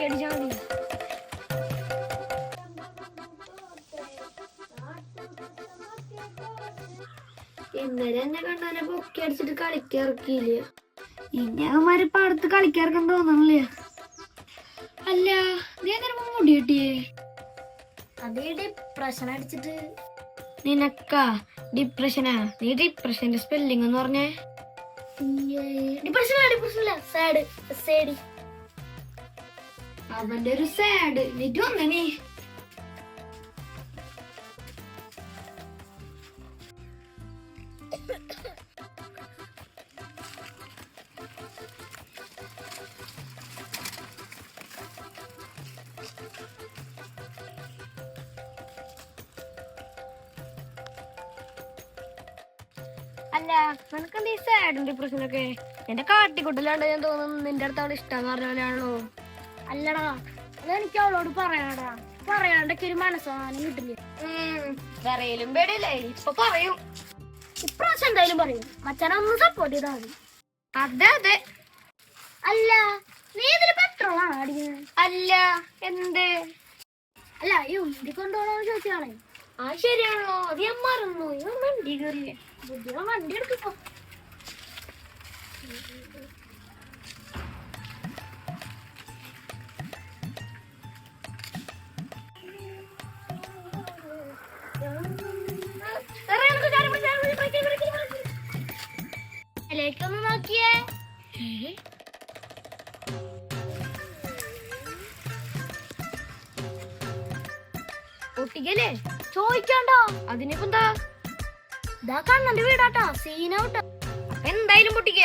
അടിച്ചാ മതി. ഇന്നലെ എന്നെ കണ്ടാനെ പൊക്കി അടിച്ചിട്ട് കളിക്കിറക്കിയില്ല. ഇനി അവന്മാര് പാടത്ത് കളിക്കിറക്കാൻ തോന്നണില്ല. അല്ല, നീ എന്തിനാ മുടി കിട്ടിയേ? അതേ ഡിപ്രഷൻ അടിച്ചിട്ട്. നിനക്കാ ഡിപ്രഷനാ? നീ ഡിപ്രഷന്റെ സ്പെല്ലിംഗ് എന്ന് പറഞ്ഞേ. അവന്റെ ഒരു സാഡ് നീറ്റ് വന്നേ. നീ അല്ല, നിനക്കെന്താ ഈ സാഡും ഡിപ്രഷനൊക്കെ? എന്റെ കാട്ടിക്കുട്ടലാണ്ട് ഞാൻ തോന്നുന്നു നിന്റെ അടുത്ത് അവളെ ഇഷ്ടം പറഞ്ഞാണല്ലോ. അല്ലടാ, അതെനിക്ക് അവളോട് പറയണടാ. പറയാണ്ടൊക്കെ ഒരു മനസ്സമാനം കിട്ടില്ല. പറയലും പേടിയല്ലേ? ഇപ്പൊ പറയും. ഇപ്രാവശ്യം എന്തായാലും പറയും. മച്ചാനെ ഒന്ന് സപ്പോർട്ട് ചെയ്താൽ മതി. അതെ അതെ. അല്ല, നീ ഇതില് പെട്രോളാണോ അടിക്കുന്നത്? അല്ല, എന്ത്? അല്ല, ഈ ഉണ്ടി കൊണ്ടുപോകണോ ചോദിച്ചാണേ. ആ ശരിയാണല്ലോ, അത് ഞാൻ മറന്നു. ഇവൻ വണ്ടി കയറിയേ. ബുദ്ധിയോ വണ്ടി എടുക്കോ. ൊന്ന് നോക്കിയേ. ഒട്ടിക്കല്ലേ? ചോദിക്കണ്ടോ? അതിനിപ്പോ എന്താ? ഇതാ കണ്ണന്റെ വീടാട്ടാ. സീനൗട്ടാ. എന്തായാലും പൊട്ടിക്ക.